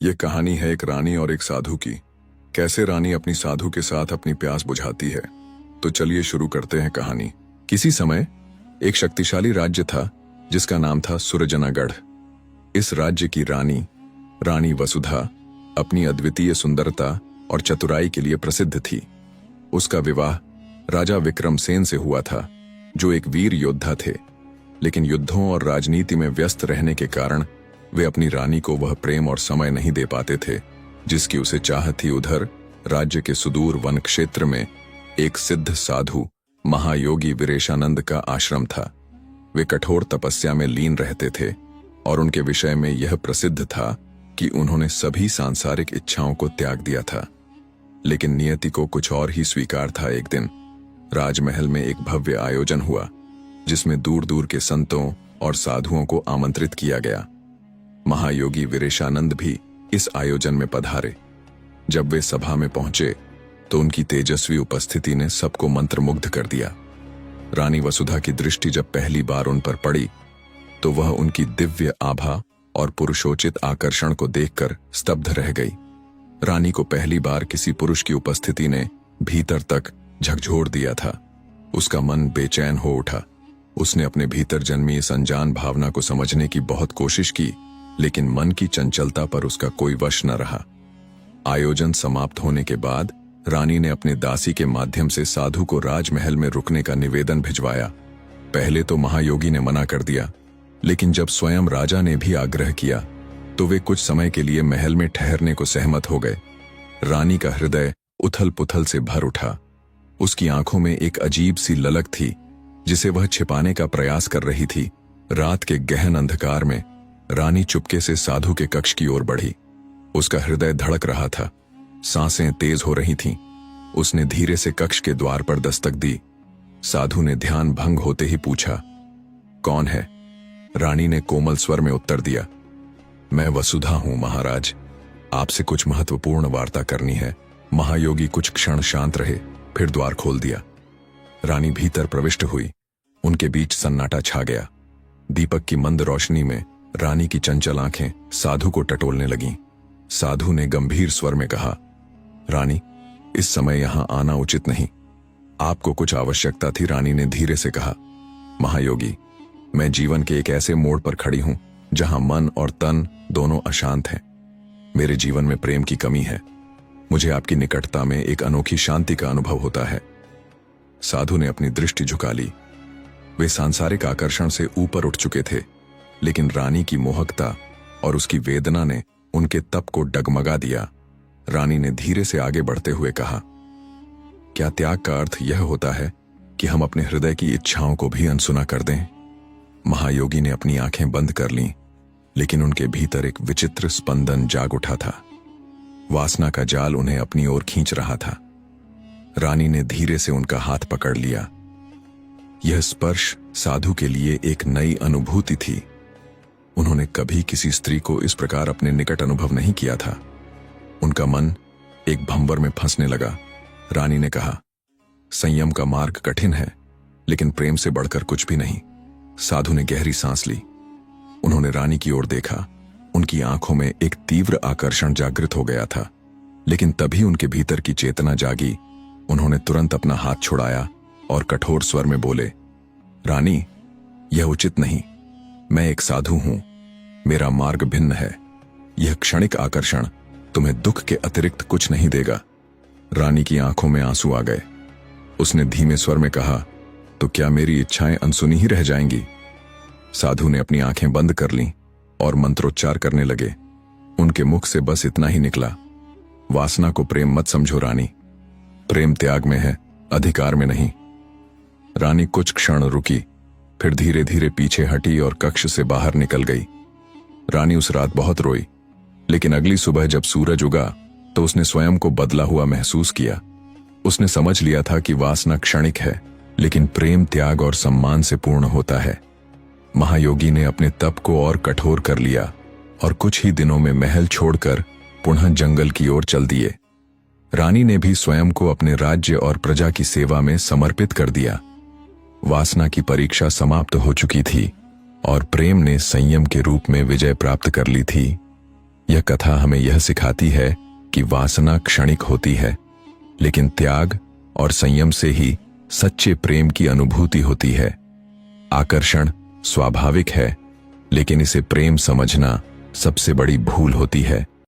ये कहानी है एक रानी और एक साधु की। कैसे रानी अपनी साधु के साथ अपनी प्यास बुझाती है। तो चलिए शुरू करते हैं कहानी। किसी समय एक शक्तिशाली राज्य था जिसका नाम था सुरजनागढ़। इस राज्य की रानी रानी वसुधा अपनी अद्वितीय सुंदरता और चतुराई के लिए प्रसिद्ध थी। उसका विवाह राजा विक्रमसेन से हुआ था, जो एक वीर योद्धा थे, लेकिन युद्धों और राजनीति में व्यस्त रहने के कारण वे अपनी रानी को वह प्रेम और समय नहीं दे पाते थे जिसकी उसे चाह थी। उधर राज्य के सुदूर वन क्षेत्र में एक सिद्ध साधु महायोगी वीरेशानंद का आश्रम था। वे कठोर तपस्या में लीन रहते थे और उनके विषय में यह प्रसिद्ध था कि उन्होंने सभी सांसारिक इच्छाओं को त्याग दिया था। लेकिन नियति को कुछ और ही स्वीकार था। एक दिन राजमहल में एक भव्य आयोजन हुआ जिसमें दूर दूर के संतों और साधुओं को आमंत्रित किया गया। महायोगी वीरेशानंद भी इस आयोजन में पधारे। जब वे सभा में पहुंचे तो उनकी तेजस्वी उपस्थिति ने सबको मंत्रमुग्ध कर दिया। रानी वसुधा की दृष्टि जब पहली बार उन पर पड़ी तो वह उनकी दिव्य आभा और पुरुषोचित आकर्षण को देखकर स्तब्ध रह गई। रानी को पहली बार किसी पुरुष की उपस्थिति ने भीतर तक झकझोर दिया था। उसका मन बेचैन हो उठा। उसने अपने भीतर जन्मी इस अनजान भावना को समझने की बहुत कोशिश की, लेकिन मन की चंचलता पर उसका कोई वश न रहा। आयोजन समाप्त होने के बाद रानी ने अपने दासी के माध्यम से साधु को राजमहल में रुकने का निवेदन भिजवाया। पहले तो महायोगी ने मना कर दिया, लेकिन जब स्वयं राजा ने भी आग्रह किया तो वे कुछ समय के लिए महल में ठहरने को सहमत हो गए। रानी का हृदय उथल पुथल से भर उठा। उसकी आंखों में एक अजीब सी ललक थी जिसे वह छिपाने का प्रयास कर रही थी। रात के गहन अंधकार में रानी चुपके से साधु के कक्ष की ओर बढ़ी। उसका हृदय धड़क रहा था, सांसें तेज हो रही थीं। उसने धीरे से कक्ष के द्वार पर दस्तक दी। साधु ने ध्यान भंग होते ही पूछा, कौन है? रानी ने कोमल स्वर में उत्तर दिया, मैं वसुधा हूं महाराज, आपसे कुछ महत्वपूर्ण वार्ता करनी है। महायोगी कुछ क्षण शांत रहे, फिर द्वार खोल दिया। रानी भीतर प्रविष्ट हुई। उनके बीच सन्नाटा छा गया। दीपक की मंद रोशनी में रानी की चंचल आंखें साधु को टटोलने लगीं। साधु ने गंभीर स्वर में कहा, रानी, इस समय यहां आना उचित नहीं। आपको कुछ आवश्यकता थी। रानी ने धीरे से कहा, महायोगी, मैं जीवन के एक ऐसे मोड़ पर खड़ी हूं जहां मन और तन दोनों अशांत हैं। मेरे जीवन में प्रेम की कमी है। मुझे आपकी निकटता में एक अनोखी शांति का अनुभव होता है। साधु ने अपनी दृष्टि झुका ली। वे सांसारिक आकर्षण से ऊपर उठ चुके थे, लेकिन रानी की मोहकता और उसकी वेदना ने उनके तप को डगमगा दिया। रानी ने धीरे से आगे बढ़ते हुए कहा, क्या त्याग का अर्थ यह होता है कि हम अपने हृदय की इच्छाओं को भी अनसुना कर दें? महायोगी ने अपनी आंखें बंद कर लीं, लेकिन उनके भीतर एक विचित्र स्पंदन जाग उठा था। वासना का जाल उन्हें अपनी ओर खींच रहा था। रानी ने धीरे से उनका हाथ पकड़ लिया। यह स्पर्श साधु के लिए एक नई अनुभूति थी। उन्होंने कभी किसी स्त्री को इस प्रकार अपने निकट अनुभव नहीं किया था। उनका मन एक भंवर में फंसने लगा। रानी ने कहा, संयम का मार्ग कठिन है, लेकिन प्रेम से बढ़कर कुछ भी नहीं। साधु ने गहरी सांस ली। उन्होंने रानी की ओर देखा। उनकी आंखों में एक तीव्र आकर्षण जागृत हो गया था, लेकिन तभी उनके भीतर की चेतना जागी। उन्होंने तुरंत अपना हाथ छुड़ाया और कठोर स्वर में बोले, रानी, यह उचित नहीं। मैं एक साधु हूं। मेरा मार्ग भिन्न है। यह क्षणिक आकर्षण तुम्हें दुख के अतिरिक्त कुछ नहीं देगा। रानी की आंखों में आंसू आ गए। उसने धीमे स्वर में कहा, तो क्या मेरी इच्छाएं अनसुनी ही रह जाएंगी? साधु ने अपनी आंखें बंद कर लीं और मंत्रोच्चार करने लगे। उनके मुख से बस इतना ही निकला, वासना को प्रेम मत समझो रानी। प्रेम त्याग में है, अधिकार में नहीं। रानी कुछ क्षण रुकी, फिर धीरे धीरे पीछे हटी और कक्ष से बाहर निकल गई। रानी उस रात बहुत रोई, लेकिन अगली सुबह जब सूरज उगा तो उसने स्वयं को बदला हुआ महसूस किया। उसने समझ लिया था कि वासना क्षणिक है, लेकिन प्रेम त्याग और सम्मान से पूर्ण होता है। महायोगी ने अपने तप को और कठोर कर लिया और कुछ ही दिनों में महल छोड़कर पुनः जंगल की ओर चल दिए। रानी ने भी स्वयं को अपने राज्य और प्रजा की सेवा में समर्पित कर दिया। वासना की परीक्षा समाप्त हो चुकी थी और प्रेम ने संयम के रूप में विजय प्राप्त कर ली थी। यह कथा हमें यह सिखाती है कि वासना क्षणिक होती है, लेकिन त्याग और संयम से ही सच्चे प्रेम की अनुभूति होती है। आकर्षण स्वाभाविक है, लेकिन इसे प्रेम समझना सबसे बड़ी भूल होती है।